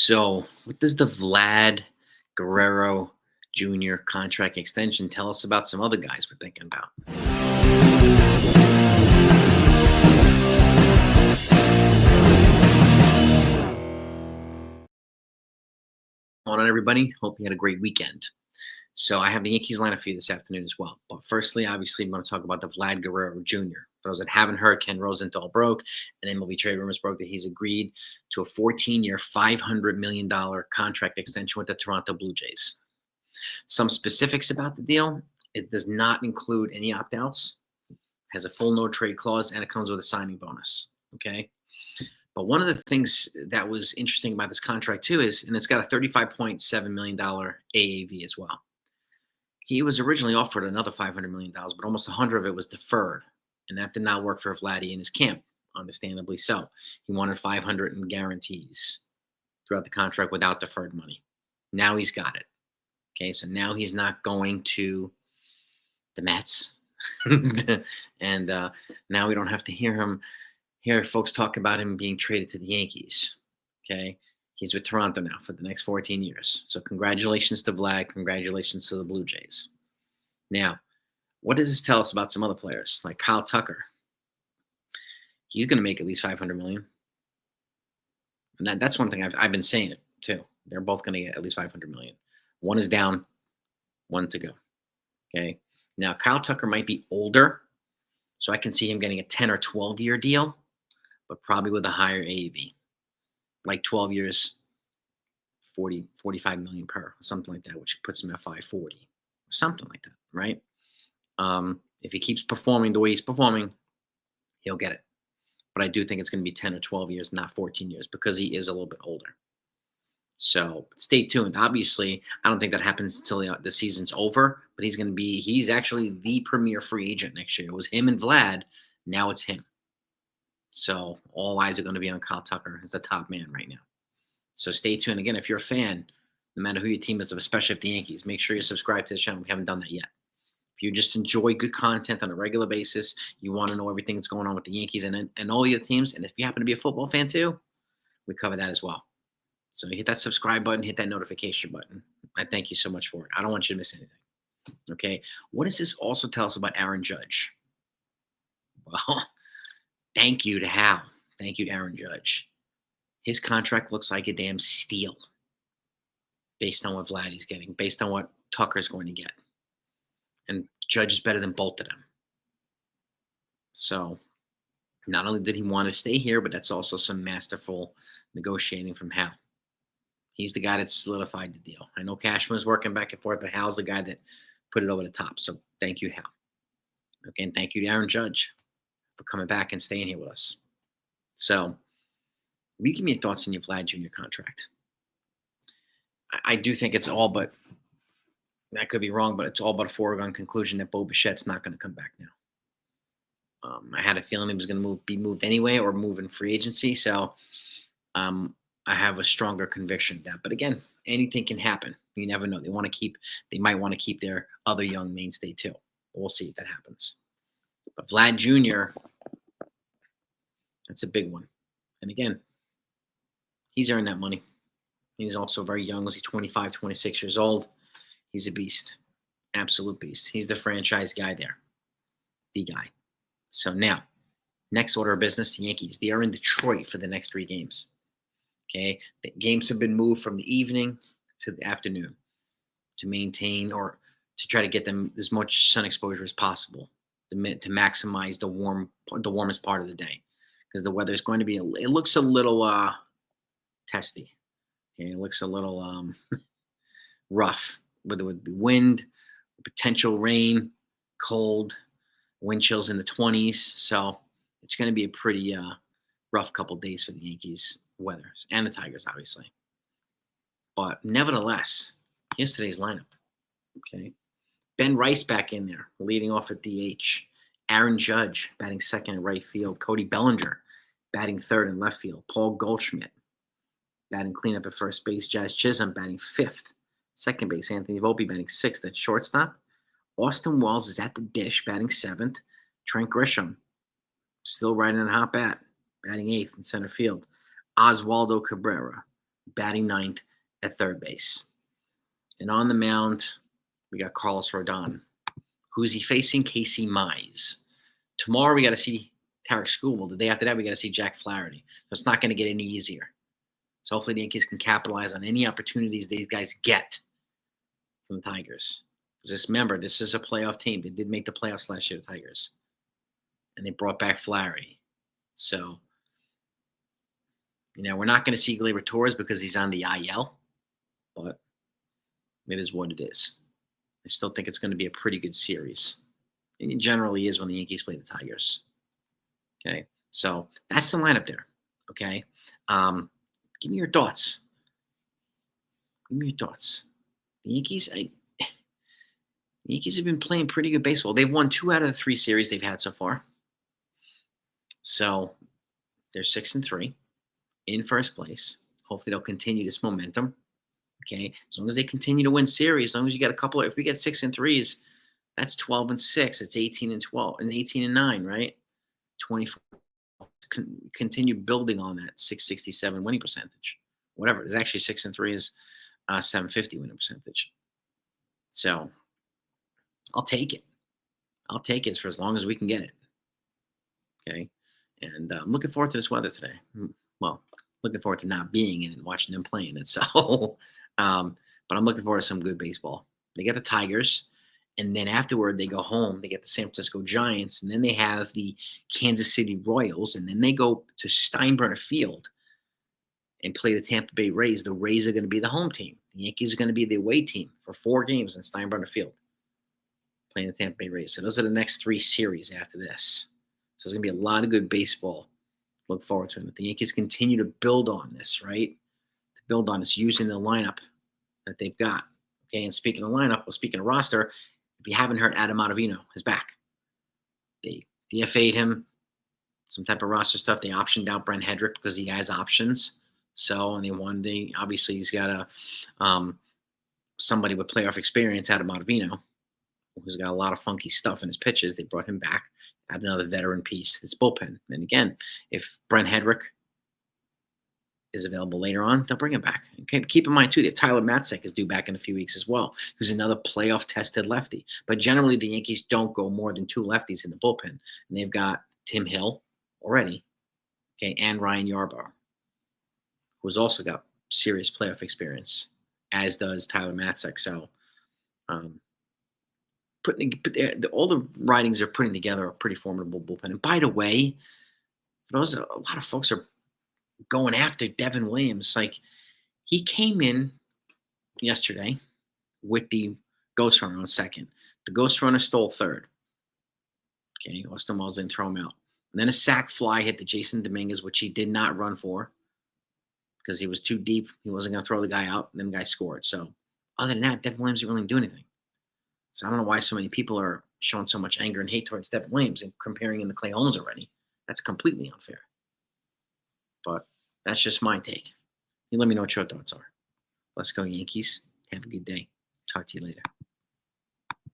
So, what does the Vlad Guerrero Jr. contract extension tell us about some other guys we're thinking about? Hold on, everybody. Hope you had a great weekend. So, I have the Yankees lineup for you this afternoon as well. But firstly, obviously, I'm going to talk about the Vlad Guerrero Jr. For those that haven't heard, Ken Rosenthal broke, and MLB trade rumors broke that he's agreed to a 14-year, $500 million contract extension with the Toronto Blue Jays. Some specifics about the deal: it does not include any opt-outs, has a full no trade clause, and it comes with a signing bonus. Okay. But one of the things that was interesting about this contract too is, and it's got a $35.7 million AAV as well. He was originally offered another $500 million, but almost 100 of it was deferred. And that did not work for Vladdy and his camp, understandably so. He wanted 500 in guarantees throughout the contract without deferred money. Now he's got it. Okay, so now he's not going to the Mets. and now we don't have to hear folks talk about him being traded to the Yankees. Okay, he's with Toronto now for the next 14 years. So congratulations to Vlad. Congratulations to the Blue Jays. Now, what does this tell us about some other players like Kyle Tucker? He's going to make at least $500 million. And that's one thing I've been saying it too. They're both going to get at least $500 million. One is down, one to go. Okay. Now, Kyle Tucker might be older, so I can see him getting a 10 or 12-year deal, but probably with a higher AAV, like 12 years, 45 million per, something like that, which puts him at 540, something like that, right? If he keeps performing the way he's performing, he'll get it. But I do think it's going to be 10 or 12 years, not 14 years, because he is a little bit older. So stay tuned. Obviously, I don't think that happens until the season's over, but he's actually the premier free agent next year. It was him and Vlad. Now it's him. So all eyes are going to be on Kyle Tucker as the top man right now. So stay tuned. Again, if you're a fan, no matter who your team is, especially if the Yankees, make sure you subscribe to the channel. We haven't done that yet. If you just enjoy good content on a regular basis, you want to know everything that's going on with the Yankees and all the other teams, and if you happen to be a football fan too, we cover that as well. So hit that subscribe button, hit that notification button. I thank you so much for it. I don't want you to miss anything. Okay. What does this also tell us about Aaron Judge? Well, thank you to Hal. Thank you to Aaron Judge. His contract looks like a damn steal based on what Vladdy's getting, based on what Tucker's going to get. And Judge is better than both of them. So not only did he want to stay here, but that's also some masterful negotiating from Hal. He's the guy that solidified the deal. I know Cashman was working back and forth, but Hal's the guy that put it over the top. So thank you, Hal. Okay, and thank you to Aaron Judge for coming back and staying here with us. So, will you give me your thoughts on your Vlad Jr. contract? I do think it's all but, I could be wrong, but it's all but a foregone conclusion that Bo Bichette's not going to come back now. I had a feeling he was going to be moved anyway or move in free agency. So, I have a stronger conviction of that. But again, anything can happen. You never know. They might want to keep their other young mainstay too. But we'll see if that happens. But Vlad Jr., that's a big one. And again, he's earned that money. He's also very young. Was he 25, 26 years old? He's a beast. Absolute beast. He's the franchise guy there. The guy. So now, next order of business, the Yankees. They are in Detroit for the next 3 games. Okay, the games have been moved from the evening to the afternoon to maintain or to try to get them as much sun exposure as possible to maximize the warmest part of the day, because the weather is going to be it looks a little testy. Okay, it looks a little rough, whether it would be wind, potential rain, cold, wind chills in the 20s. So it's going to be a pretty rough couple days for the Yankees weather and the Tigers, obviously. But nevertheless, here's today's lineup. Okay. Ben Rice back in there, leading off at DH. Aaron Judge batting second in right field. Cody Bellinger batting third in left field. Paul Goldschmidt batting cleanup at first base. Jazz Chisholm batting fifth. Second base. Anthony Volpe batting sixth at shortstop. Austin Wells is at the dish, batting seventh. Trent Grisham still riding on a hot bat, batting eighth in center field. Oswaldo Cabrera batting ninth at third base. And on the mound, we got Carlos Rodon. Who's he facing? Casey Mize. Tomorrow, we got to see Tarek Skubal. The day after that, we got to see Jack Flaherty. So it's not going to get any easier. So hopefully the Yankees can capitalize on any opportunities these guys get from the Tigers. Because remember, this is a playoff team. They did make the playoffs last year, the Tigers. And they brought back Flaherty. So, we're not going to see Gleyber Torres because he's on the IL. But it is what it is. I still think it's going to be a pretty good series. And it generally is when the Yankees play the Tigers. Okay, so that's the lineup there. Okay, give me your thoughts. Give me your thoughts. The Yankees, the Yankees have been playing pretty good baseball. They've won 2 out of the 3 series they've had so far. So they're 6-3 in first place. Hopefully they'll continue this momentum. Okay, as long as they continue to win series, as long as you get a couple. If we get 6-3s, that's 12-6. It's 18-12 and 18-9, right? 24. Continue building on that 667 winning percentage. Whatever. It's actually 6-3 is 750 winning percentage. So I'll take it. I'll take it for as long as we can get it. Okay. And I'm looking forward to this weather today. Well, looking forward to not being in it and watching them playing it. So, but I'm looking forward to some good baseball. They get the Tigers. And then afterward, they go home. They get the San Francisco Giants. And then they have the Kansas City Royals. And then they go to Steinbrenner Field and play the Tampa Bay Rays. The Rays are going to be the home team. The Yankees are going to be the away team for 4 games in Steinbrenner Field, playing the Tampa Bay Rays. So those are the next 3 series after this. So there's going to be a lot of good baseball. Look forward to it. If the Yankees continue to build on this, right? To build on this using the lineup that they've got. Okay, and speaking of lineup, well, speaking of roster, if you haven't heard, Adam Ottavino is back. They DFA'd him, some type of roster stuff. They optioned out Brent Hedrick because he has options. So, and they wanted to, obviously, he's got somebody with playoff experience, Adam Ottavino, who's got a lot of funky stuff in his pitches. They brought him back, add another veteran piece. It's bullpen. And again, if Brent Hedrick is available later on, they'll bring him back. Okay, keep in mind, too, that Tyler Matzek is due back in a few weeks as well, who's another playoff-tested lefty. But generally, the Yankees don't go more than 2 lefties in the bullpen. And they've got Tim Hill already, okay, and Ryan Yarbrough, who's also got serious playoff experience, as does Tyler Matzek. So all the writings are putting together a pretty formidable bullpen. And by the way, a lot of folks are going after Devin Williams. Like, he came in yesterday with the ghost runner on second. The ghost runner stole third. Okay, Austin Wells didn't throw him out. And then a sac fly hit to Jason Dominguez, which he did not run for because he was too deep. He wasn't going to throw the guy out, and then the guy scored. So other than that, Devin Williams didn't really do anything. So I don't know why so many people are showing so much anger and hate towards Devin Williams and comparing him to Clay Holmes already. That's completely unfair. But that's just my take. You let me know what your thoughts are. Let's go, Yankees. Have a good day. Talk to you later.